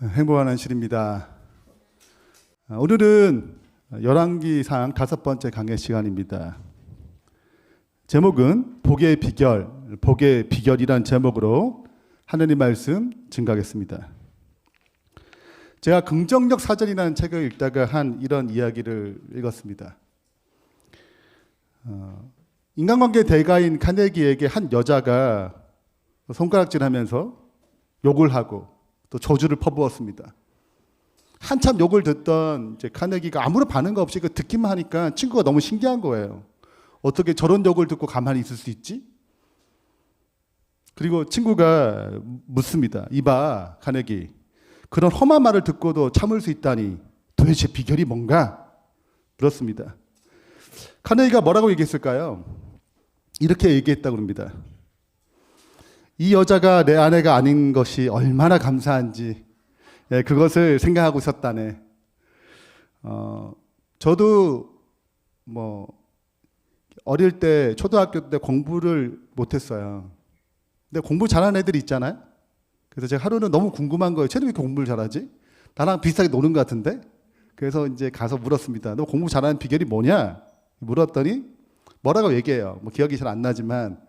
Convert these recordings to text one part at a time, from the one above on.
행복한 안실입니다. 오늘은 열왕기상 5번째 강의 시간입니다. 제목은 복의 비결이란 제목으로 하느님 말씀 증가하겠습니다. 제가 긍정적 사전이라는 책을 읽다가 한 이런 이야기를 읽었습니다. 인간관계 대가인 카네기에게 한 여자가 손가락질하면서 욕을 하고 또 저주를 퍼부었습니다. 한참 욕을 듣던 이제 카네기가 아무런 반응 없이 그 듣기만 하니까 친구가 너무 신기한 거예요. 어떻게 저런 욕을 듣고 가만히 있을 수 있지? 그리고 친구가 묻습니다. 이봐, 카네기. 그런 험한 말을 듣고도 참을 수 있다니 도대체 비결이 뭔가? 그렇습니다. 카네기가 뭐라고 얘기했을까요? 이렇게 얘기했다고 합니다. 이 여자가 내 아내가 아닌 것이 얼마나 감사한지 그것을 생각하고 있었다네. 저도 어릴 때 초등학교 때 공부를 못했어요. 근데 공부 잘하는 애들이 있잖아요. 그래서 제가 하루는 너무 궁금한 거예요. 쟤는 왜 이렇게 공부를 잘하지? 나랑 비슷하게 노는 것 같은데? 그래서 이제 가서 물었습니다. 너 공부 잘하는 비결이 뭐냐? 물었더니 뭐라고 얘기해요. 기억이 잘 안 나지만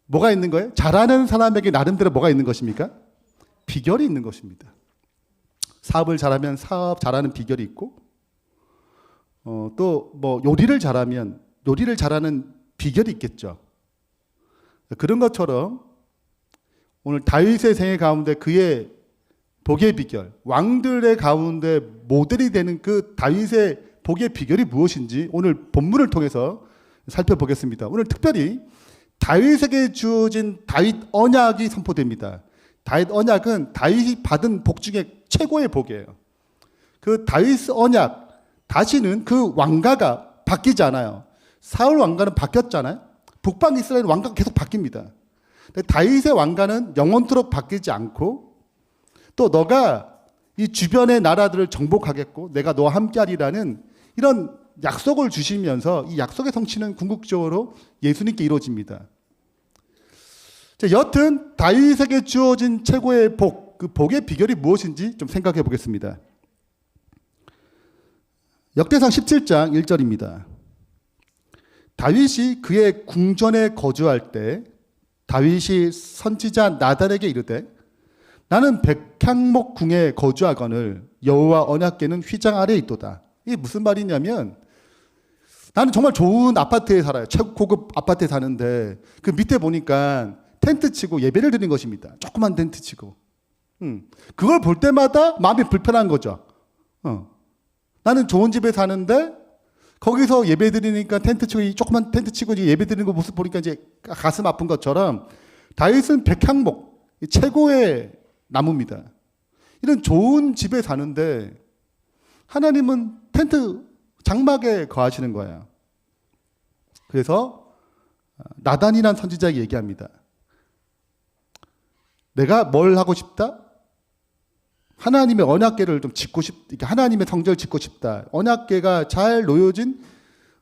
뭐가 있는 거예요? 잘하는 사람에게 나름대로 뭐가 있는 것입니까? 비결이 있는 것입니다. 사업을 잘하면 사업 잘하는 비결이 있고 또 요리를 잘하면 요리를 잘하는 비결이 있겠죠. 그런 것처럼 오늘 다윗의 생애 가운데 그의 복의 비결, 왕들의 가운데 모델이 되는 그 다윗의 복의 비결이 무엇인지 오늘 본문을 통해서 살펴보겠습니다. 오늘 특별히 다윗에게 주어진 다윗 언약이 선포됩니다. 다윗 언약은 다윗이 받은 복 중에 최고의 복이에요. 그 다윗 언약, 다시는 그 왕가가 바뀌지 않아요. 사울 왕가는 바뀌었잖아요. 북방 이스라엘 왕가가 계속 바뀝니다. 다윗의 왕가는 영원토록 바뀌지 않고 또 너가 이 주변의 나라들을 정복하겠고 내가 너와 함께하리라는 이런 약속을 주시면서 이 약속의 성취는 궁극적으로 예수님께 이루어집니다. 여튼 다윗에게 주어진 최고의 복, 그 복의 비결이 무엇인지 좀 생각해 보겠습니다. 역대상 17장 1절입니다. 다윗이 그의 궁전에 거주할 때 다윗이 선지자 나단에게 이르되 나는 백향목 궁에 거주하거늘 여호와 언약궤는 휘장 아래에 있도다. 이게 무슨 말이냐면 나는 정말 좋은 아파트에 살아요. 최고급 아파트에 사는데 그 밑에 보니까 텐트 치고 예배를 드리는 것입니다. 조그만 텐트 치고. 그걸 볼 때마다 마음이 불편한 거죠. 나는 좋은 집에 사는데 거기서 예배 드리니까 텐트 치고 조그만 텐트 치고 예배 드리는 거 모습 보니까 이제 가슴 아픈 것처럼 다윗은 백향목 최고의 나무입니다. 이런 좋은 집에 사는데 하나님은 텐트 장막에 거하시는 거예요. 그래서 나단이라는 선지자에게 얘기합니다. 내가 뭘 하고 싶다? 하나님의 언약궤를 좀 짓고 하나님의 성전을 짓고 싶다. 언약궤가 잘 놓여진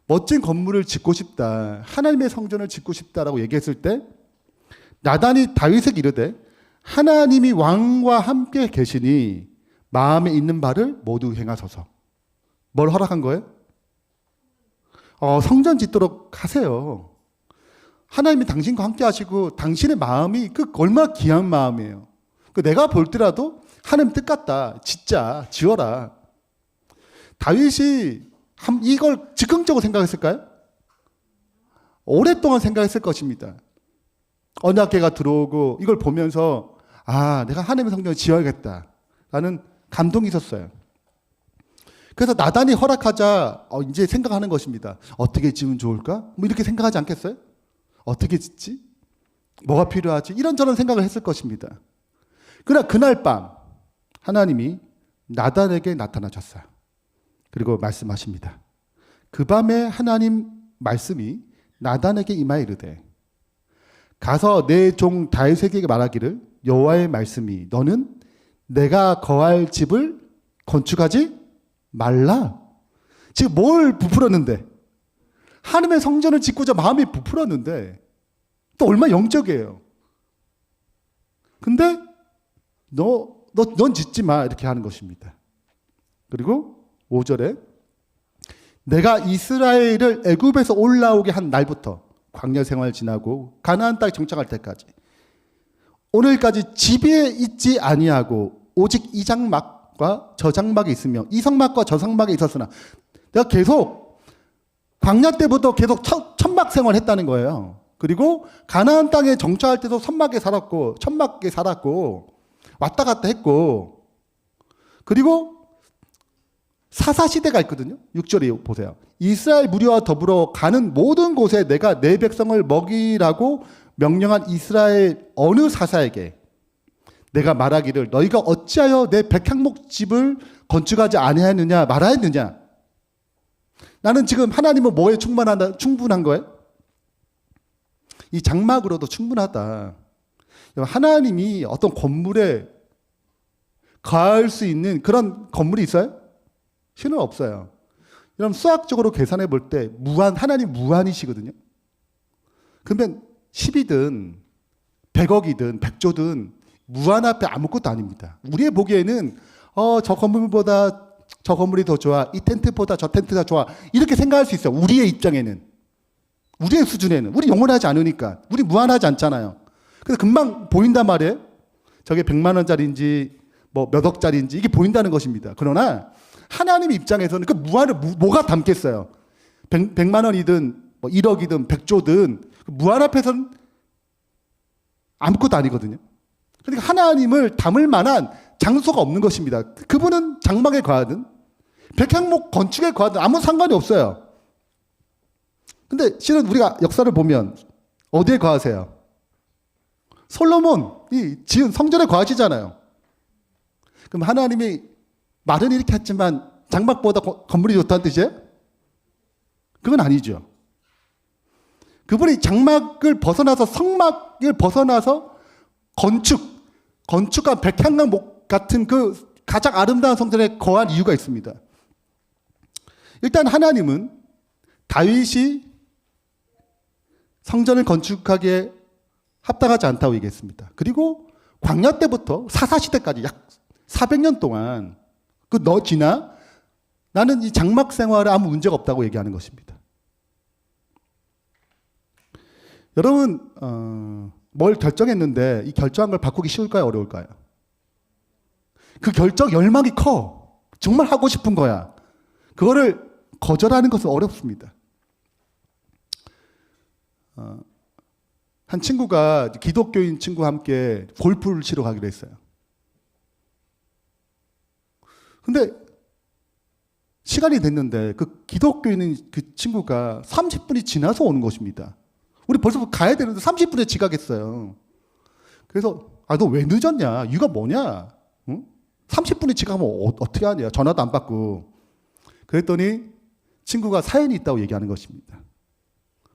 멋진 건물을 짓고 싶다. 하나님의 성전을 짓고 싶다라고 얘기했을 때 나단이 다윗에게 이르되 하나님이 왕과 함께 계시니 마음에 있는 바를 모두 행하소서. 뭘 허락한 거예요? 성전 짓도록 하세요. 하나님이 당신과 함께 하시고 당신의 마음이 얼마나 귀한 마음이에요. 내가 볼 때라도 하나님 뜻 같다. 짓자, 지어라. 다윗이 이걸 즉흥적으로 생각했을까요? 오랫동안 생각했을 것입니다. 언약궤가 들어오고 이걸 보면서 내가 하나님의 성전을 지어야겠다라는 감동이 있었어요. 그래서 나단이 허락하자 이제 생각하는 것입니다. 어떻게 지으면 좋을까? 이렇게 생각하지 않겠어요? 어떻게 짓지? 뭐가 필요하지? 이런저런 생각을 했을 것입니다. 그러나 그날 밤 하나님이 나단에게 나타나셨어요. 그리고 말씀하십니다. 그 밤에 하나님 말씀이 나단에게 임하여 이르되 가서 내 종 다윗에게 말하기를 여호와의 말씀이 너는 내가 거할 집을 건축하지 말라. 지금 뭘 부풀었는데? 하나님의 성전을 짓고자 마음이 부풀었는데 또 얼마나 영적이에요. 근데 너 넌 짓지 마. 이렇게 하는 것입니다. 그리고 5절에 내가 이스라엘을 애굽에서 올라오게 한 날부터 광야 생활 지나고 가나안 땅에 정착할 때까지 오늘까지 집에 있지 아니하고 오직 이 장막과 저 장막에 있으며 이 성막과 저 성막에 있었으나 내가 계속 광야 때부터 계속 천막 생활을 했다는 거예요. 그리고 가나안 땅에 정착할 때도 선막에 살았고 천막에 살았고 왔다 갔다 했고 그리고 사사시대가 있거든요. 6절에 보세요. 이스라엘 무리와 더불어 가는 모든 곳에 내가 내 백성을 먹이라고 명령한 이스라엘 어느 사사에게 내가 말하기를 너희가 어찌하여 내 백향목 집을 건축하지 아니하였느냐 말하였느냐. 나는 지금 하나님은 뭐에 충분한 거예요? 이 장막으로도 충분하다. 하나님이 어떤 건물에 가할 수 있는 그런 건물이 있어요? 실은 없어요. 여러분 수학적으로 계산해 볼 때 하나님 무한이시거든요. 그러면 10이든 100억이든 100조든 무한 앞에 아무것도 아닙니다. 우리의 보기에는 저 건물보다 저 건물이 더 좋아. 이 텐트보다 저 텐트가 좋아. 이렇게 생각할 수 있어요. 우리의 입장에는. 우리의 수준에는. 우리 영원하지 않으니까. 우리 무한하지 않잖아요. 그래서 금방 보인단 말이에요. 저게 100만 원짜리인지 뭐 몇 억짜리인지 이게 보인다는 것입니다. 그러나 하나님 입장에서는 그 무한을 뭐가 담겠어요. 100만 원이든 뭐 1억이든 100조든 무한 앞에서는 아무것도 아니거든요. 그러니까 하나님을 담을 만한 장소가 없는 것입니다. 그분은 장막에 거하든 백향목 건축에 거하든 아무 상관이 없어요. 근데 실은 우리가 역사를 보면 어디에 거하세요? 솔로몬이 지은 성전에 거하시잖아요. 그럼 하나님이 말은 이렇게 했지만 장막보다 건물이 좋다는 뜻이에요? 그건 아니죠. 그분이 장막을 벗어나서 성막을 벗어나서 건축한 백향목 같은 그 가장 아름다운 성전에 거한 이유가 있습니다. 일단 하나님은 다윗이 성전을 건축하기에 합당하지 않다고 얘기했습니다. 그리고 광야 때부터 사사시대까지 약 400년 동안 지나 나는 이 장막 생활에 아무 문제가 없다고 얘기하는 것입니다. 여러분 뭘 결정했는데 이 결정한 걸 바꾸기 쉬울까요? 어려울까요? 그 결정 열망이 커. 정말 하고 싶은 거야. 그거를 거절하는 것은 어렵습니다. 한 친구가 기독교인 친구와 함께 골프를 치러 가기로 했어요. 근데 시간이 됐는데 그 기독교인인 그 친구가 30분이 지나서 오는 것입니다. 우리 벌써 가야 되는데 30분에 지각했어요. 그래서 너 왜 늦었냐? 이유가 뭐냐? 응? 30분에 지각하면 어떻게 하냐? 전화도 안 받고. 그랬더니 친구가 사연이 있다고 얘기하는 것입니다.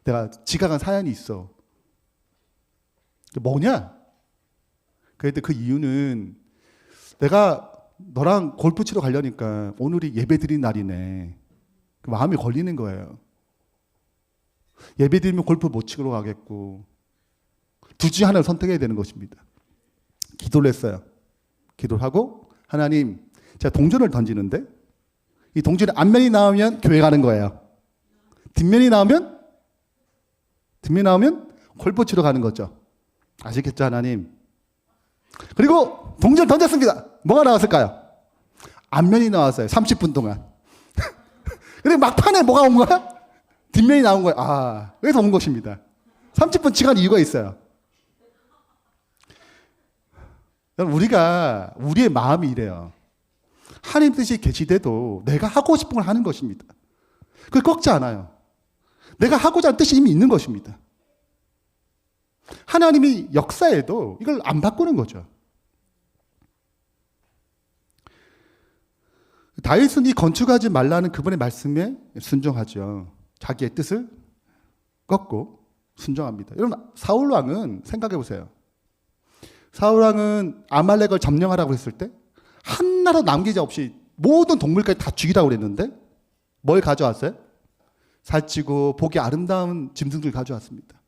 내가 지각한 사연이 있어. 뭐냐? 그랬더니 그 이유는 내가 너랑 골프 치러 가려니까 오늘이 예배 드린 날이네. 그 마음이 걸리는 거예요. 예배 드리면 골프 못 치러 가겠고 둘 중에 하나를 선택해야 되는 것입니다. 기도를 했어요. 기도를 하고 하나님 제가 동전을 던지는데 이 동전의 앞면이 나오면 교회 가는 거예요. 뒷면이 나오면 골프 치러 가는 거죠. 아시겠죠 하나님? 그리고 동전을 던졌습니다. 뭐가 나왔을까요? 앞면이 나왔어요. 30분 동안. 그리고 막판에 뭐가 온 거야? 뒷면이 나온 거예요. 그래서 온 것입니다. 30분 지간 이유가 있어요. 우리의 마음이 이래요. 하나님 뜻이 계시돼도 내가 하고 싶은 걸 하는 것입니다. 그걸 꺾지 않아요. 내가 하고자 하는 뜻이 이미 있는 것입니다. 하나님이 역사에도 이걸 안 바꾸는 거죠. 다윗은 이 건축하지 말라는 그분의 말씀에 순종하죠. 자기의 뜻을 꺾고 순종합니다. 여러분 사울 왕은 생각해 보세요. 사울 왕은 아말렉을 점령하라고 했을 때 하나도 남기지 없이 모든 동물까지 다 죽이라고 그랬는데 뭘 가져왔어요? 살찌고 보기 아름다운 짐승들 가져왔습니다.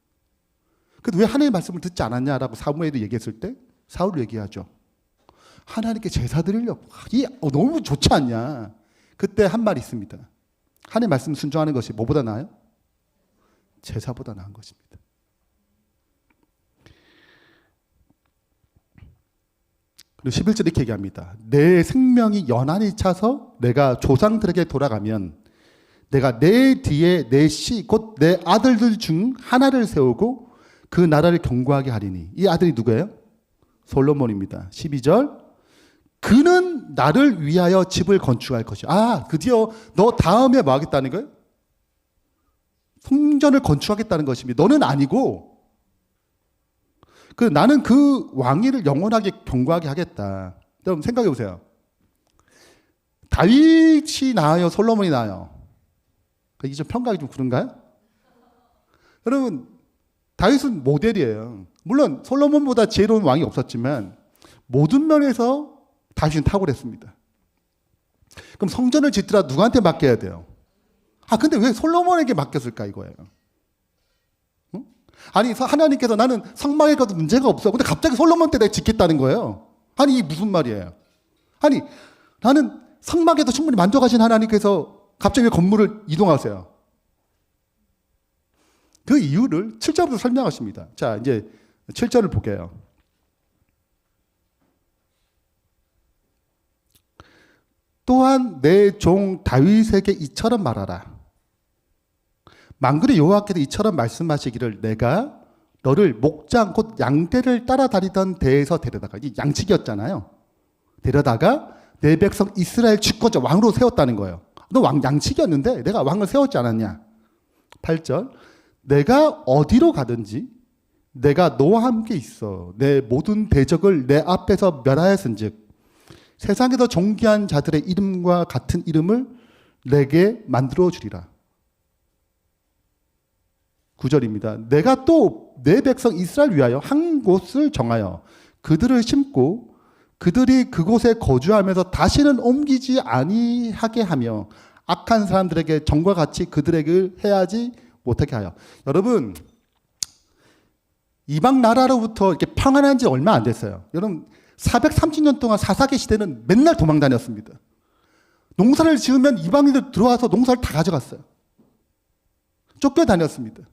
그런데 왜 하나님의 말씀을 듣지 않았냐라고 사무엘이 얘기했을 때 사울이 얘기하죠. 하나님께 제사 드리려고. 너무 좋지 않냐. 그때 한 말이 있습니다. 하나님의 말씀 순종하는 것이 뭐보다 나아요? 제사보다 나은 것입니다. 그리고 11절에 이렇게 얘기합니다. 내 생명이 연한이 차서 내가 조상들에게 돌아가면 내가 내 뒤에 내 씨 곧 내 아들들 중 하나를 세우고 그 나라를 견고하게 하리니. 이 아들이 누구예요? 솔로몬입니다. 12절. 그는 나를 위하여 집을 건축할 것이야. 드디어 너 다음에 뭐 하겠다는 거예요? 성전을 건축하겠다는 것입니다. 너는 아니고 나는 그 왕위를 영원하게 견고하게 하겠다. 여러분 생각해 보세요. 다윗이 나아요? 솔로몬이 나아요? 이게 좀 평가하기 좀 그런가요? 여러분 다윗은 모델이에요. 물론 솔로몬보다 지혜로운 왕이 없었지만 모든 면에서 다윗은 탁월했습니다. 그럼 성전을 짓더라 누구한테 맡겨야 돼요? 근데 왜 솔로몬에게 맡겼을까 이거예요. 응? 아니 하나님께서 나는 성막에 가도 문제가 없어. 근데 갑자기 솔로몬 때 내가 짓겠다는 거예요. 이게 무슨 말이에요? 나는 성막에도 충분히 만족하신 하나님께서 갑자기 왜 건물을 이동하세요? 그 이유를 7절부터 설명하십니다. 자, 이제 7절을 볼게요. 또한 내 종 다윗에게 이처럼 말하라. 만군의 여호와께서 이처럼 말씀하시기를 내가 너를 목장 곧 양떼를 따라다니던 데에서 데려다가, 이 양치기였잖아요. 데려다가 내 백성 이스라엘 주권자 왕으로 세웠다는 거예요. 너 양치기였는데 내가 왕을 세웠지 않았냐. 8절. 내가 어디로 가든지 내가 너와 함께 있어 내 모든 대적을 내 앞에서 멸하였은즉 세상에서 존귀한 자들의 이름과 같은 이름을 내게 만들어 주리라. 9절입니다. 내가 또 내 백성 이스라엘 위하여 한 곳을 정하여 그들을 심고 그들이 그곳에 거주하면서 다시는 옮기지 아니하게 하며 악한 사람들에게 정과 같이 그들에게 해하지 못하게 하여. 여러분 이방 나라로부터 이렇게 평안한 지 얼마 안 됐어요. 여러분 430년 동안 사사기 시대는 맨날 도망 다녔습니다. 농사를 지으면 이방인들 들어와서 농사를 다 가져갔어요. 쫓겨다녔습니다.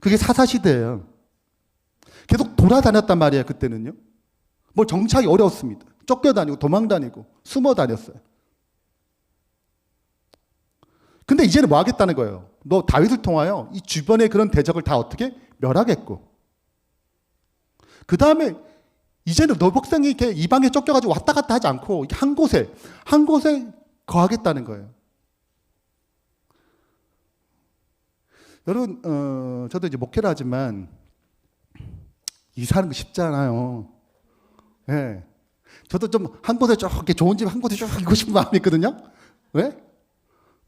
그게 사사시대예요. 계속 돌아다녔단 말이에요. 그때는요. 뭐 정착이 어려웠습니다. 쫓겨다니고 도망다니고 숨어다녔어요. 근데 이제는 뭐 하겠다는 거예요? 너 다윗을 통하여 이 주변의 그런 대적을 다 어떻게 멸하겠고, 그 다음에 이제는 너 백성이 이렇게 이방에 쫓겨가지고 왔다 갔다 하지 않고 한 곳에 거하겠다는 거예요. 여러분, 저도 이제 목회를 하지만 이사하는 거 쉽지 않아요. 예. 저도 좀 한 곳에 쭉 이렇게 좋은 집 한 곳에 쭉 있고 싶은 마음이 있거든요. 왜?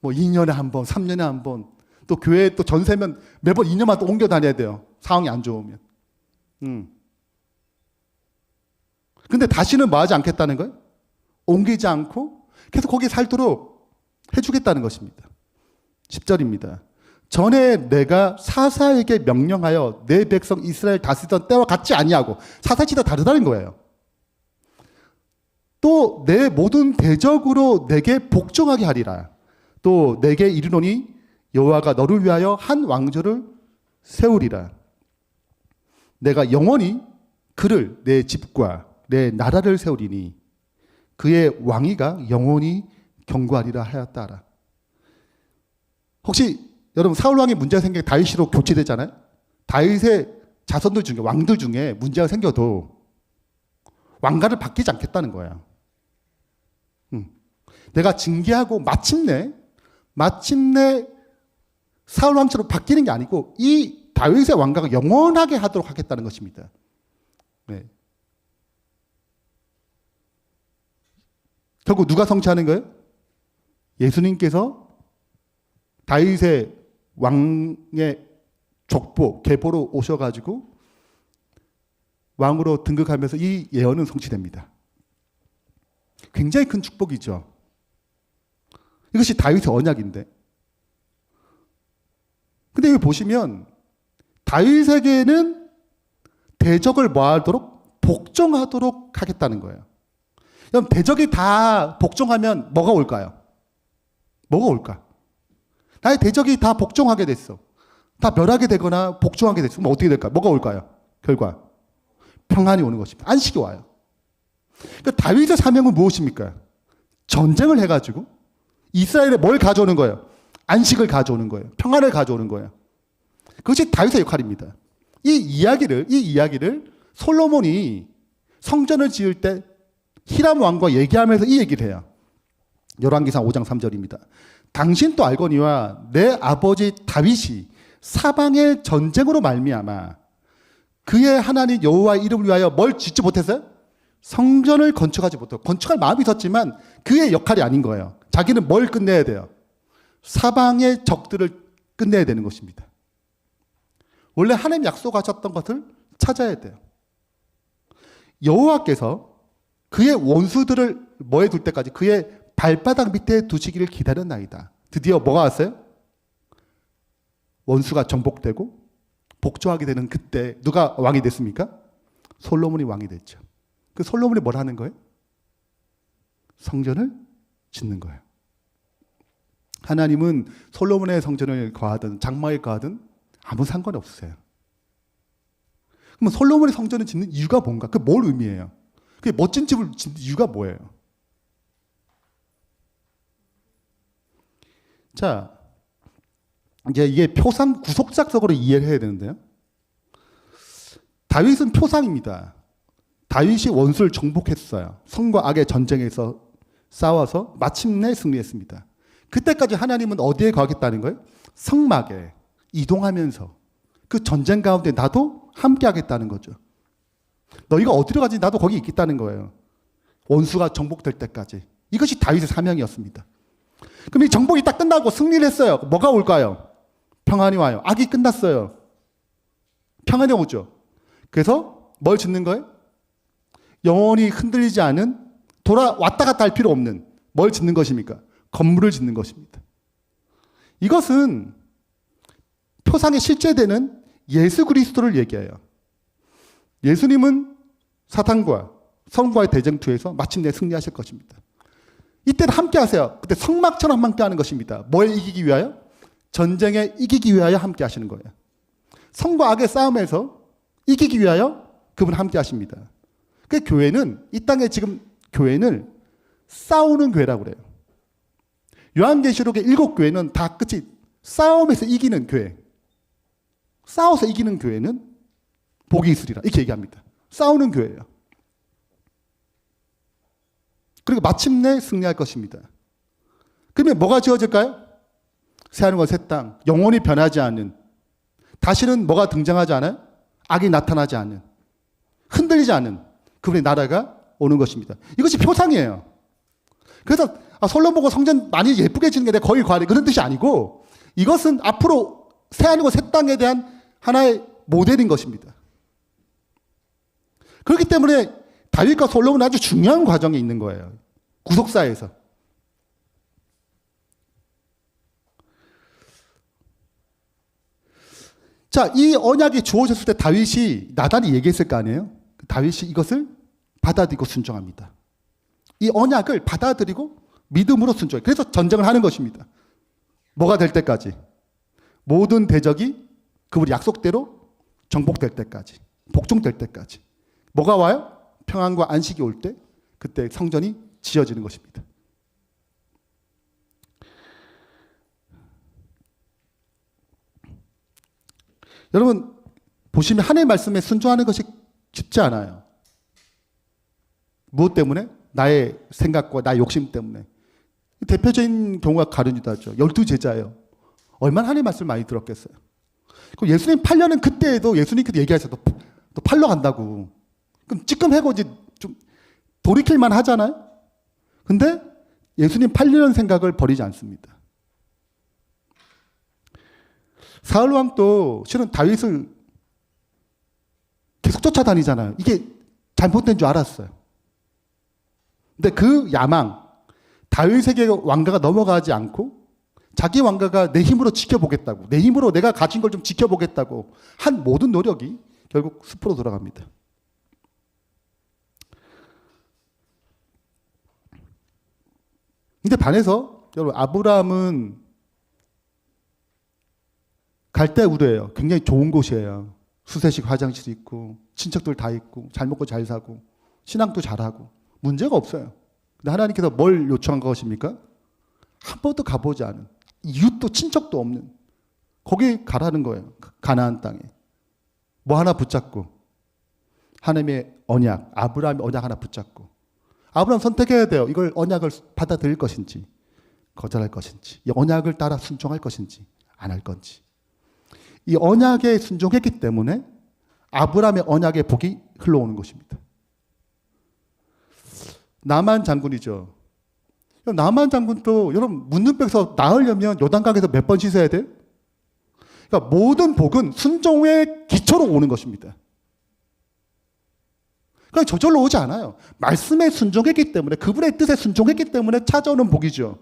뭐 2년에 한 번, 3년에 한 번, 또 교회 또 전세면 매번 2년마다 또 옮겨 다녀야 돼요. 상황이 안 좋으면. 근데 다시는 뭐 하지 않겠다는 거예요? 옮기지 않고 계속 거기 살도록 해주겠다는 것입니다. 10절입니다. 전에 내가 사사에게 명령하여 내 백성 이스라엘 다스리던 때와 같지 아니하고, 사사시대 다르다는 거예요. 또 내 모든 대적으로 내게 복종하게 하리라. 또 내게 이르노니 여호와가 너를 위하여 한 왕조를 세우리라. 내가 영원히 그를 내 집과 내 나라를 세우리니 그의 왕위가 영원히 견고하리라 하였다라. 혹시 여러분 사울 왕의 문제가 생겨 다윗으로 교체되잖아요. 다윗의 자손들 중에 왕들 중에 문제가 생겨도 왕가를 바뀌지 않겠다는 거야. 내가 징계하고 마침내 사울 왕처럼 바뀌는 게 아니고 이 다윗의 왕가가 영원하게 하도록 하겠다는 것입니다. 네. 결국 누가 성취하는 거예요? 예수님께서 다윗의 왕의 족보, 계보로 오셔가지고 왕으로 등극하면서 이 예언은 성취됩니다. 굉장히 큰 축복이죠. 이것이 다윗의 언약인데. 근데 여기 보시면 다윗에게는 대적을 뭐하도록? 복종하도록 하겠다는 거예요. 그럼 대적이 다 복종하면 뭐가 올까요? 뭐가 올까? 나의 대적이 다 복종하게 됐어. 다 멸하게 되거나 복종하게 됐어. 그럼 어떻게 될까요? 뭐가 올까요? 결과 평안이 오는 것입니다. 안식이 와요. 그러니까 다윗의 사명은 무엇입니까? 전쟁을 해가지고 이스라엘에 뭘 가져오는 거예요? 안식을 가져오는 거예요. 평안을 가져오는 거예요. 그것이 다윗의 역할입니다. 이 이야기를 솔로몬이 성전을 지을 때 히람 왕과 얘기하면서 이 얘기를 해요. 열왕기상 5장 3절입니다. 당신 또 알거니와 내 아버지 다윗이 사방의 전쟁으로 말미암아 그의 하나님 여호와의 이름을 위하여 뭘 짓지 못했어요? 성전을 건축하지 못하고, 건축할 마음이 있었지만 그의 역할이 아닌 거예요. 자기는 뭘 끝내야 돼요? 사방의 적들을 끝내야 되는 것입니다. 원래 하나님 약속하셨던 것을 찾아야 돼요. 여호와께서 그의 원수들을 뭐에 둘 때까지 그의 발바닥 밑에 두시기를 기다렸나이다. 드디어 뭐가 왔어요? 원수가 정복되고 복종하게 되는 그때 누가 왕이 됐습니까? 솔로몬이 왕이 됐죠. 그 솔로몬이 뭘 하는 거예요? 성전을 짓는 거예요. 하나님은 솔로몬의 성전을 거하든 장막을 거하든 아무 상관이 없으세요. 그럼 솔로몬의 성전을 짓는 이유가 뭔가? 그게 뭘 의미해요? 그게 멋진 집을 짓는 이유가 뭐예요? 자, 이제 이게 표상 구속작석으로 이해를 해야 되는데요. 다윗은 표상입니다. 다윗이 원수를 정복했어요. 성과 악의 전쟁에서 싸워서 마침내 승리했습니다. 그때까지 하나님은 어디에 거하겠다는 거예요? 성막에 이동하면서 그 전쟁 가운데 나도 함께 하겠다는 거죠. 너희가 어디로 가지 나도 거기 있겠다는 거예요. 원수가 정복될 때까지. 이것이 다윗의 사명이었습니다. 그럼 이 정복이 딱 끝나고 승리를 했어요. 뭐가 올까요? 평안이 와요. 악이 끝났어요. 평안이 오죠. 그래서 뭘 짓는 거예요? 영원히 흔들리지 않은, 왔다 갔다 할 필요 없는 뭘 짓는 것입니까? 건물을 짓는 것입니다. 이것은 표상에 실제되는 예수 그리스도를 얘기해요. 예수님은 사탄과 성과의 대쟁투에서 마침내 승리하실 것입니다. 이때는 함께 하세요. 그때 성막처럼 함께 하는 것입니다. 뭘 이기기 위하여? 전쟁에 이기기 위하여 함께 하시는 거예요. 성과 악의 싸움에서 이기기 위하여 그분 함께 하십니다. 그 교회는, 이 땅에 지금 교회는 싸우는 교회라고 그래요. 요한계시록의 7교회는 다 끝이 싸움에서 이기는 교회. 싸워서 이기는 교회는 복이 있으리라. 이렇게 얘기합니다. 싸우는 교회예요. 그리고 마침내 승리할 것입니다. 그러면 뭐가 지어질까요? 새하늘과 새 땅, 영원히 변하지 않는, 다시는 뭐가 등장하지 않아요? 악이 나타나지 않는, 흔들리지 않는 그분의 나라가 오는 것입니다. 이것이 표상이에요. 그래서 솔로몬과 성전 많이 예쁘게 지는 게 내가 거의 과리 그런 뜻이 아니고, 이것은 앞으로 새하늘과 새 땅에 대한 하나의 모델인 것입니다. 그렇기 때문에 다윗과 솔로몬은 아주 중요한 과정에 있는 거예요. 구속사에서. 자, 이 언약이 주어졌을 때 다윗이 나단이 얘기했을 거 아니에요? 다윗이 이것을 받아들이고 순종합니다. 이 언약을 받아들이고 믿음으로 순종해요. 그래서 전쟁을 하는 것입니다. 뭐가 될 때까지? 모든 대적이 그분의 약속대로 정복될 때까지, 복종될 때까지. 뭐가 와요? 평안과 안식이 올 때, 그때 성전이 지어지는 것입니다. 여러분, 보시면 하나님의 말씀에 순종하는 것이 쉽지 않아요. 무엇 때문에? 나의 생각과 나의 욕심 때문에. 대표적인 경우가 가룟 유다죠. 12제자예요. 얼마나 하나님의 말씀을 많이 들었겠어요. 예수님 팔려는 그때에도 예수님께서 얘기하셔서 또 팔러 간다고. 그럼 찌끔해고 이제 좀 돌이킬만 하잖아요. 근데 예수님 팔려는 생각을 버리지 않습니다. 사울 왕도 실은 다윗을 계속 쫓아다니잖아요. 이게 잘못된 줄 알았어요. 근데 그 야망, 다윗에게 왕가가 넘어가지 않고 자기 왕가가 내 힘으로 지켜보겠다고, 내 힘으로 내가 가진 걸 좀 지켜보겠다고 한 모든 노력이 결국 숲으로 돌아갑니다. 근데 반해서 여러분 아브라함은 갈대우르예요. 굉장히 좋은 곳이에요. 수세식 화장실이 있고 친척들 다 있고 잘 먹고 잘 사고 신앙도 잘하고 문제가 없어요. 근데 하나님께서 뭘 요청한 것입니까? 한 번도 가보지 않은 이웃도 친척도 없는 거기 가라는 거예요. 가나안 땅에. 뭐 하나 붙잡고 하나님의 언약, 아브라함의 언약 하나 붙잡고 아브라함 선택해야 돼요. 이걸 언약을 받아들일 것인지 거절할 것인지 이 언약을 따라 순종할 것인지 안 할 건지. 이 언약에 순종했기 때문에 아브라함의 언약의 복이 흘러오는 것입니다. 나만 장군이죠. 나만 장군도 여러분 문둥병에서 나으려면 요단강에서 몇 번 씻어야 돼요? 그러니까 모든 복은 순종의 기초로 오는 것입니다. 그러니까 저절로 오지 않아요. 말씀에 순종했기 때문에 그분의 뜻에 순종했기 때문에 찾아오는 복이죠.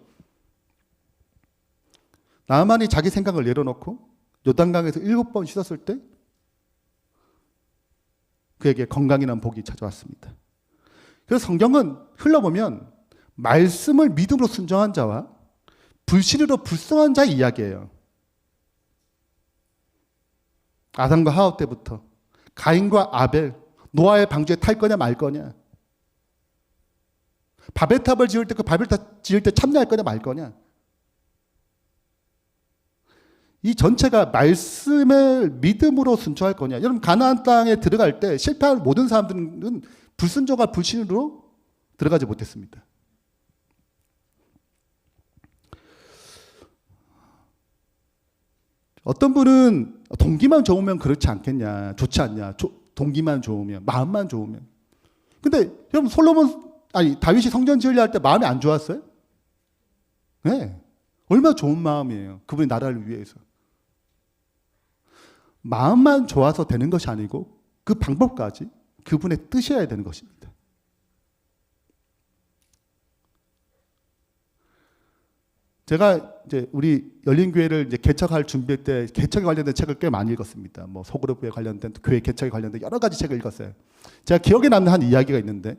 나만이 자기 생각을 내려놓고 요단강에서 7번 씻었을 때 그에게 건강이란 복이 찾아왔습니다. 그래서 성경은 흘러보면 말씀을 믿음으로 순종한 자와 불신으로 불성한 자의 이야기예요. 아담과 하와 때부터 가인과 아벨, 노아의 방주에 탈 거냐 말 거냐, 바벨탑을 지을 때 그 바벨탑 지을 때 참여할 거냐 말 거냐, 이 전체가 말씀을 믿음으로 순종할 거냐. 여러분 가나안 땅에 들어갈 때 실패한 모든 사람들은 불순종과 불신으로 들어가지 못했습니다. 어떤 분은 동기만 좋으면 그렇지 않겠냐, 좋지 않냐, 동기만 좋으면, 마음만 좋으면. 근데 여러분 다윗이 성전 지으려 할 때 마음이 안 좋았어요? 네, 얼마나 좋은 마음이에요. 그분이 나라를 위해서. 마음만 좋아서 되는 것이 아니고 그 방법까지 그분의 뜻이어야 되는 것입니다. 제가 이제 우리 열린교회를 이제 개척할 준비할 때 개척에 관련된 책을 꽤 많이 읽었습니다. 뭐 소그룹에 관련된 교회 개척에 관련된 여러 가지 책을 읽었어요. 제가 기억에 남는 한 이야기가 있는데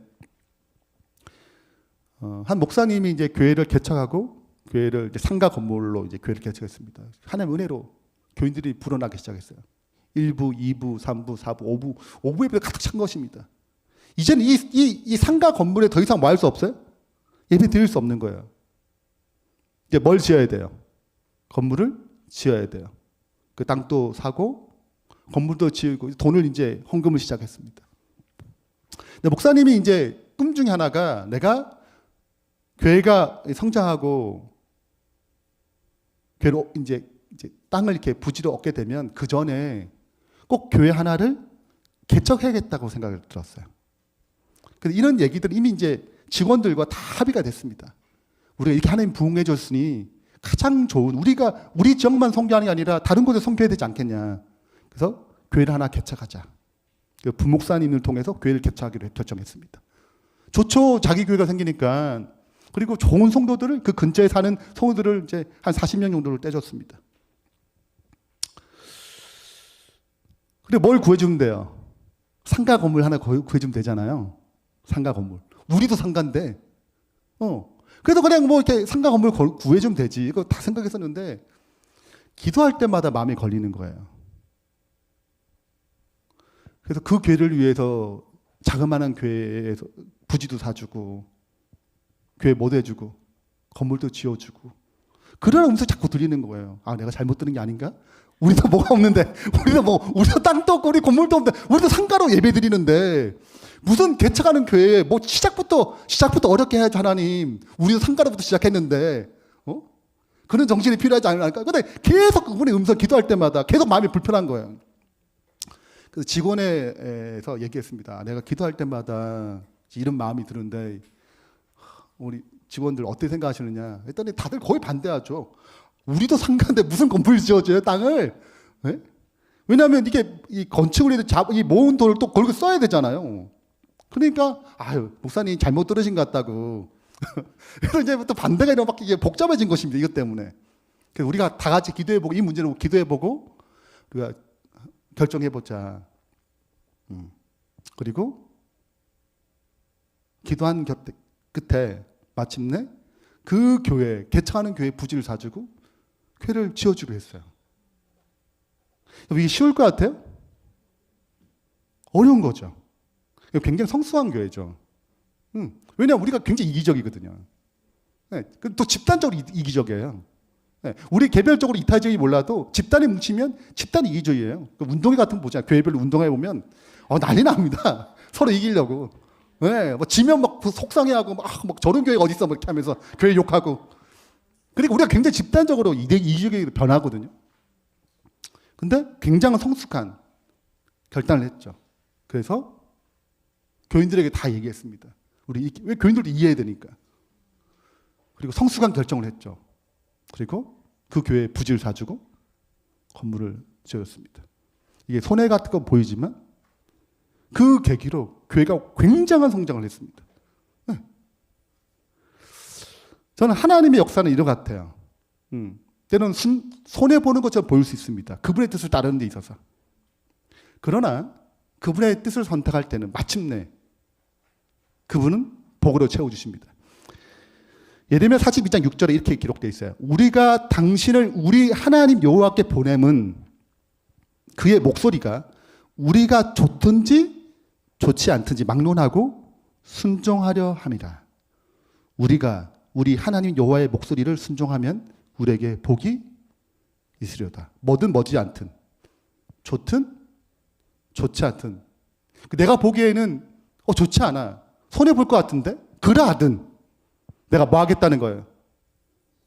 한 목사님이 이제 교회를 개척하고 교회를 이제 상가 건물로 이제 교회를 개척했습니다. 하나님 은혜로 교인들이 불어나기 시작했어요. 1부, 2부, 3부, 4부, 5부 예배가 가득 찬 것입니다. 이제는 이 상가 건물에 더 이상 뭐 할 수 없어요? 예배 드릴 수 없는 거예요. 이제 뭘 지어야 돼요? 건물을 지어야 돼요. 그 땅도 사고 건물도 지으고 돈을 이제 헌금을 시작했습니다. 근데 목사님이 이제 꿈 중에 하나가 내가 교회가 성장하고 교회로 이제 땅을 이렇게 부지로 얻게 되면 그 전에 꼭 교회 하나를 개척해야겠다고 생각을 들었어요. 그래서 이런 얘기들은 이미 이제 직원들과 다 합의가 됐습니다. 우리가 이렇게 하나님 부흥해 줬으니 가장 좋은 우리 지역만 선교하는 게 아니라 다른 곳에 선교해야 되지 않겠냐. 그래서 교회를 하나 개척하자. 그 부목사님을 통해서 교회를 개척하기로 결정했습니다. 좋죠. 자기 교회가 생기니까. 그리고 좋은 성도들을 그 근처에 사는 성도들을 이제 한 40명 정도를 떼줬습니다. 근데 뭘 구해주면 돼요? 상가 건물 하나 구해주면 되잖아요. 상가 건물. 우리도 상가인데, 그래도 그냥 뭐 이렇게 상가 건물 구해주면 되지. 이거 다 생각했었는데, 기도할 때마다 마음이 걸리는 거예요. 그래서 그 교회를 위해서 자그마한 교회에서 부지도 사주고, 교회 못 해주고, 건물도 지어주고, 그런 음성이 자꾸 들리는 거예요. 아, 내가 잘못 들은 게 아닌가? 우리도 뭐가 없는데, 우리도 땅도 없고, 우리 건물도 없는데, 우리도 상가로 예배 드리는데, 무슨 개척하는 교회에 뭐 시작부터 어렵게 해야지 하나님. 우리도 상가로부터 시작했는데, 그런 정신이 필요하지 않을까? 근데 계속 그분의 음성 기도할 때마다 계속 마음이 불편한 거예요. 그래서 직원에서 얘기했습니다. 내가 기도할 때마다 이런 마음이 드는데, 우리 직원들 어떻게 생각하시느냐? 했더니 다들 거의 반대하죠. 우리도 상가인데 무슨 건물 지어줘요, 땅을? 네? 왜냐하면 이게 이 건축을 해도 이 모은 돈을 또 걸고 써야 되잖아요. 그러니까 목사님 잘못 들으신 것 같다고. 그래서 이제 또 반대가 일어나면 이게 복잡해진 것입니다. 이것 때문에. 그래서 우리가 다 같이 기도해보고 이 문제는 기도해보고 우리가 결정해보자. 그리고 기도한 끝에 마침내 그 교회, 개척하는 교회 부지를 사주고 교회를 지어주기로 했어요. 이게 쉬울 것 같아요? 어려운 거죠. 굉장히 성숙한 교회죠. 왜냐하면 우리가 굉장히 이기적이거든요. 네, 또 집단적으로 이기적이에요. 네, 우리 개별적으로 이타적이 몰라도 집단이 뭉치면 집단이 이기적이에요. 운동회 같은 거 보잖아요. 교회별로 운동회 보면 난리 납니다. 서로 이기려고. 네, 뭐 지면 막 속상해하고 막 저런 교회가 어디 있어 뭐 이렇게 하면서 교회 욕하고. 그리고 우리가 굉장히 집단적으로 이기적이 변하거든요. 근데 굉장히 성숙한 결단을 했죠. 그래서 교인들에게 다 얘기했습니다. 왜 교인들도 이해해야 되니까. 그리고 성숙한 결정을 했죠. 그리고 그 교회에 부지를 사주고 건물을 지었습니다. 이게 손해 같은 거 보이지만 그 계기로 교회가 굉장한 성장을 했습니다. 네. 저는 하나님의 역사는 이런 것 같아요. 때로는 손해보는 것처럼 보일 수 있습니다. 그분의 뜻을 따르는 데 있어서. 그러나 그분의 뜻을 선택할 때는 마침내 그분은 복으로 채워주십니다. 예레미야 42장 6절에 이렇게 기록되어 있어요. 우리가 당신을 우리 하나님 여호와께 보냄은 그의 목소리가 우리가 좋든지 좋지 않든지 막론하고 순종하려 함이라. 우리가 우리 하나님 여호와의 목소리를 순종하면 우리에게 복이 있으려다. 뭐든 뭐지 않든, 좋든 좋지 않든. 내가 보기에는 좋지 않아. 손해 볼 것 같은데 그러하든 내가 뭐 하겠다는 거예요?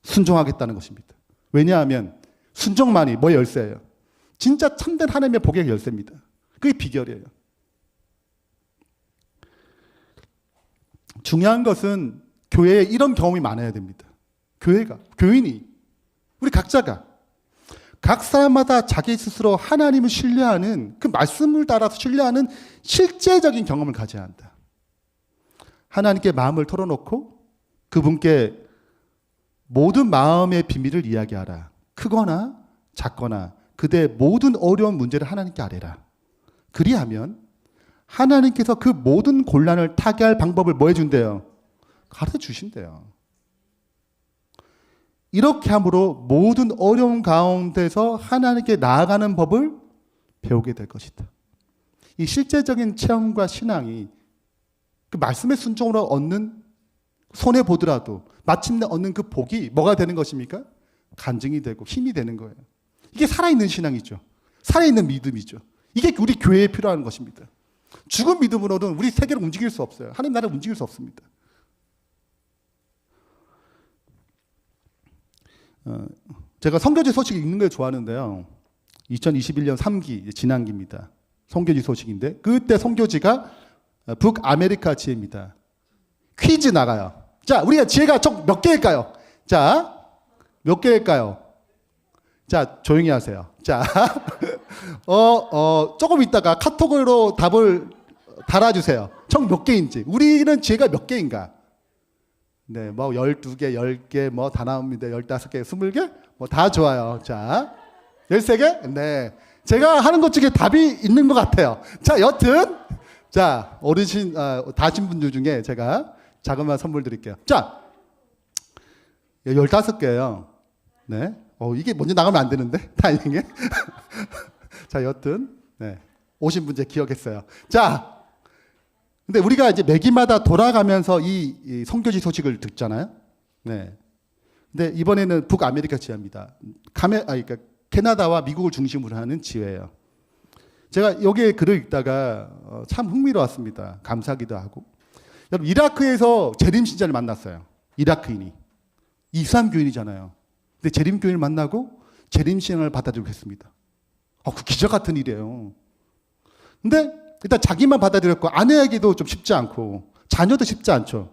순종하겠다는 것입니다. 왜냐하면 순종만이 뭐의 열쇠예요? 진짜 참된 하나님의 복의 열쇠입니다. 그게 비결이에요. 중요한 것은 교회에 이런 경험이 많아야 됩니다. 교인이, 우리 각자가 각 사람마다 자기 스스로 하나님을 신뢰하는 그 말씀을 따라서 신뢰하는 실제적인 경험을 가져야 한다. 하나님께 마음을 털어놓고 그분께 모든 마음의 비밀을 이야기하라. 크거나 작거나 그대의 모든 어려운 문제를 하나님께 아뢰라. 그리하면 하나님께서 그 모든 곤란을 타개할 방법을 뭐 해준대요? 가르쳐 주신대요. 이렇게 함으로 모든 어려운 가운데서 하나님께 나아가는 법을 배우게 될 것이다. 이 실제적인 체험과 신앙이 그 말씀의 순종으로 얻는 손해 보더라도 마침내 얻는 그 복이 뭐가 되는 것입니까? 간증이 되고 힘이 되는 거예요. 이게 살아있는 신앙이죠. 살아있는 믿음이죠. 이게 우리 교회에 필요한 것입니다. 죽은 믿음으로는 우리 세계를 움직일 수 없어요. 하나님 나라를 움직일 수 없습니다. 제가 선교지 소식 읽는 걸 좋아하는데요. 2021년 3기 지난기입니다. 선교지 소식인데 그때 선교지가 북아메리카 지혜입니다. 퀴즈 나가요. 자, 우리가 지혜가 총 몇 개일까요? 자, 몇 개일까요? 자, 조용히 하세요. 자, 조금 있다가 카톡으로 답을 달아주세요. 총 몇 개인지. 우리는 지혜가 몇 개인가? 네, 뭐 12개, 10개, 뭐 다 나옵니다. 15개, 20개? 뭐 다 좋아요. 자, 13개? 네. 제가 하는 것 중에 답이 있는 것 같아요. 자, 여튼, 자, 어르신, 다신 분들 중에 제가 자그마한 선물 드릴게요. 자, 15개예요. 네. 이게 먼저 나가면 안 되는데, 타이밍에. 자, 여튼, 네. 오신 분제 기억했어요. 자, 근데 우리가 이제 매기마다 돌아가면서 이 선교지 소식을 듣잖아요. 네. 근데 이번에는 북아메리카 지회입니다. 그러니까 캐나다와 미국을 중심으로 하는 지회예요. 제가 여기에 글을 읽다가 참 흥미로웠습니다. 감사하기도 하고. 여러분, 이라크에서 재림 신자를 만났어요. 이라크인이. 이슬람 교인이잖아요. 근데 재림 교인을 만나고 재림 신앙을 받아들이고 했습니다. 그 기적 같은 일이에요. 근데 일단 자기만 받아들였고 아내에게도 좀 쉽지 않고 자녀도 쉽지 않죠.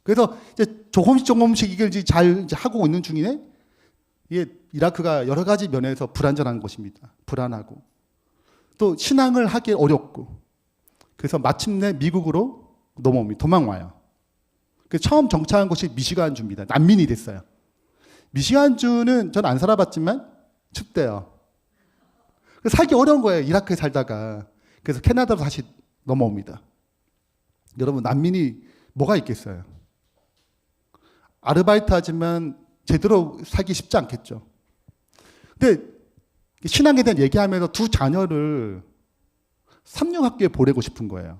그래서 이제 조금씩 이걸 잘 하고 있는 중에 이게 이라크가 여러 가지 면에서 불안전한 곳입니다. 불안하고 또 신앙을 하기 어렵고 그래서 마침내 미국으로 넘어옵니다. 도망와요. 그래서 처음 정착한 곳이 미시간주입니다. 난민이 됐어요. 미시간주는 전 안 살아봤지만 춥대요. 살기 어려운 거예요. 이라크에 살다가. 그래서 캐나다로 다시 넘어옵니다. 여러분, 난민이 뭐가 있겠어요? 아르바이트 하지만 제대로 살기 쉽지 않겠죠. 근데 신앙에 대한 얘기하면서 두 자녀를 삼육학교에 보내고 싶은 거예요.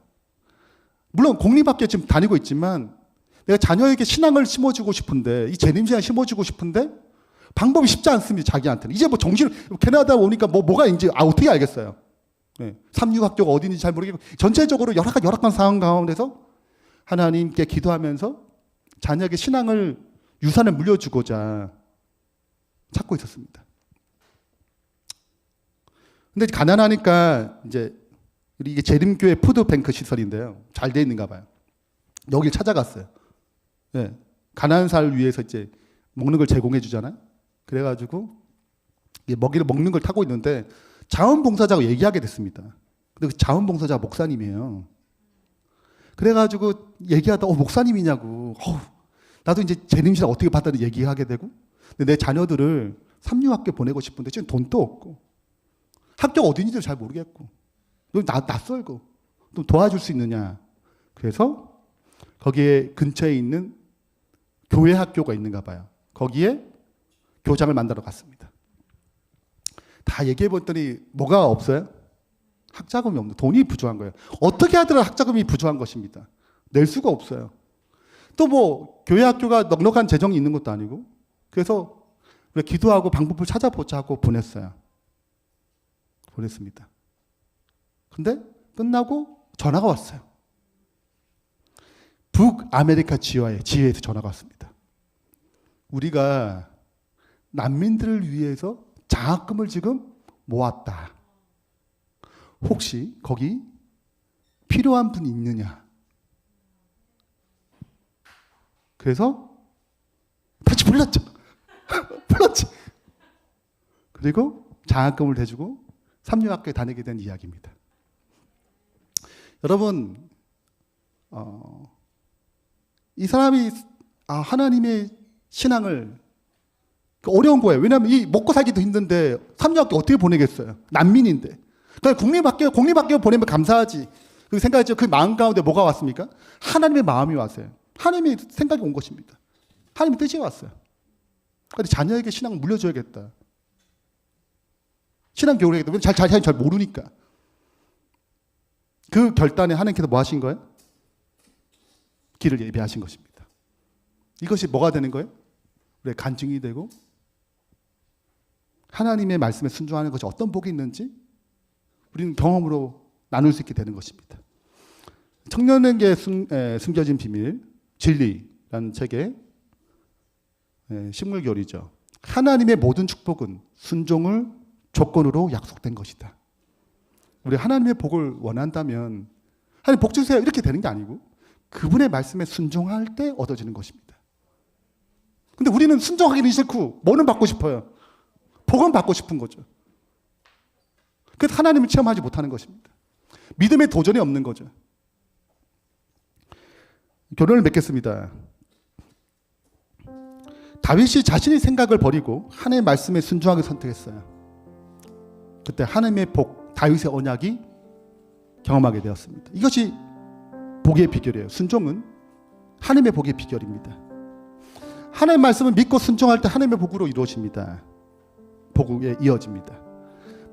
물론 공립학교에 지금 다니고 있지만 내가 자녀에게 신앙을 심어주고 싶은데, 이 재림신앙을 심어주고 싶은데 방법이 쉽지 않습니다. 자기한테는. 이제 뭐 정신, 캐나다 오니까 뭐가 있는지 어떻게 알겠어요. 네. 삼육학교가 어디인지 잘 모르겠고 전체적으로 열악한 상황 가운데서 하나님께 기도하면서 자녀에게 신앙을, 유산을 물려주고자 찾고 있었습니다. 근데 가난하니까 이제 이게 재림교회 푸드뱅크 시설인데요. 잘 돼 있는가 봐요. 여길 찾아갔어요. 네. 가난한 사람을 위해서 이제 먹는 걸 제공해 주잖아요. 그래가지고 먹이를 먹는 걸 타고 있는데 자원봉사자하고 얘기하게 됐습니다. 근데 그 자원봉사자가 목사님이에요. 그래가지고 얘기하다 목사님이냐고. 나도 이제 재림신앙 어떻게 받았는지 얘기하게 되고, 근데 내 자녀들을 삼육학교 보내고 싶은데 지금 돈도 없고 학교가 어딘지도 잘 모르겠고 낯설고 또 도와줄 수 있느냐. 그래서 거기에 근처에 있는 교회 학교가 있는가 봐요. 거기에 교장을 만나러 갔습니다. 다 얘기해 봤더니 뭐가 없어요? 학자금이 없는, 돈이 부족한 거예요. 어떻게 하더라도 학자금이 부족한 것입니다. 낼 수가 없어요. 또 뭐 교회 학교가 넉넉한 재정이 있는 것도 아니고, 그래서 우리가 기도하고 방법을 찾아보자 하고 보냈습니다. 근데 끝나고 전화가 왔어요. 북아메리카 지회에서 전화가 왔습니다. 우리가 난민들을 위해서 장학금을 지금 모았다. 혹시 거기 필요한 분 있느냐? 그래서 다시 불렀죠. 불렀지. 그리고 장학금을 대주고 삼육학교에 다니게 된 이야기입니다. 여러분, 이 사람이 하나님의 신앙을, 어려운 거예요. 왜냐하면 이 먹고 살기도 힘든데 삼육학교 어떻게 보내겠어요? 난민인데. 그러니까 공립학교 보내면 감사하지. 그 생각했죠. 그 마음 가운데 뭐가 왔습니까? 하나님의 마음이 왔어요. 하나님의 생각이 온 것입니다. 하나님의 뜻이 왔어요. 그런데 자녀에게 신앙을 물려줘야겠다. 신앙 교육을 해야겠다. 잘 모르니까. 그 결단에 하나님께서 뭐 하신 거예요? 길을 예비하신 것입니다. 이것이 뭐가 되는 거예요? 우리의 간증이 되고 하나님의 말씀에 순종하는 것이 어떤 복이 있는지 우리는 경험으로 나눌 수 있게 되는 것입니다. 청년에게 숨겨진 비밀, 진리라는 책의 식물교리죠. 하나님의 모든 축복은 순종을 조건으로 약속된 것이다. 우리 하나님의 복을 원한다면 하나님 복 주세요 이렇게 되는 게 아니고 그분의 말씀에 순종할 때 얻어지는 것입니다. 근데 우리는 순종하기는 싫고 뭐는 받고 싶어요? 복은 받고 싶은 거죠. 그래서 하나님을 체험하지 못하는 것입니다. 믿음의 도전이 없는 거죠. 결론을 맺겠습니다. 다윗이 자신의 생각을 버리고 하나님의 말씀에 순종하기 선택했어요. 그때 하나님의 복, 다윗의 언약이 경험하게 되었습니다. 이것이 복의 비결이에요. 순종은 하나님의 복의 비결입니다. 하나님의 말씀을 믿고 순종할 때 하나님의 복으로 이루어집니다. 복에 이어집니다.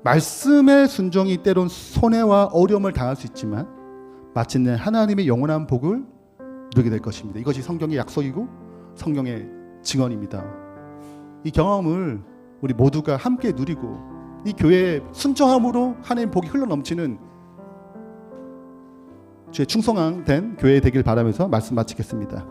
말씀의 순종이 때론 손해와 어려움을 당할 수 있지만 마침내 하나님의 영원한 복을 누리게 될 것입니다. 이것이 성경의 약속이고 성경의 증언입니다. 이 경험을 우리 모두가 함께 누리고 이 교회의 순종함으로 하나님의 복이 흘러넘치는 주의 충성된 교회 되길 바라면서 말씀 마치겠습니다.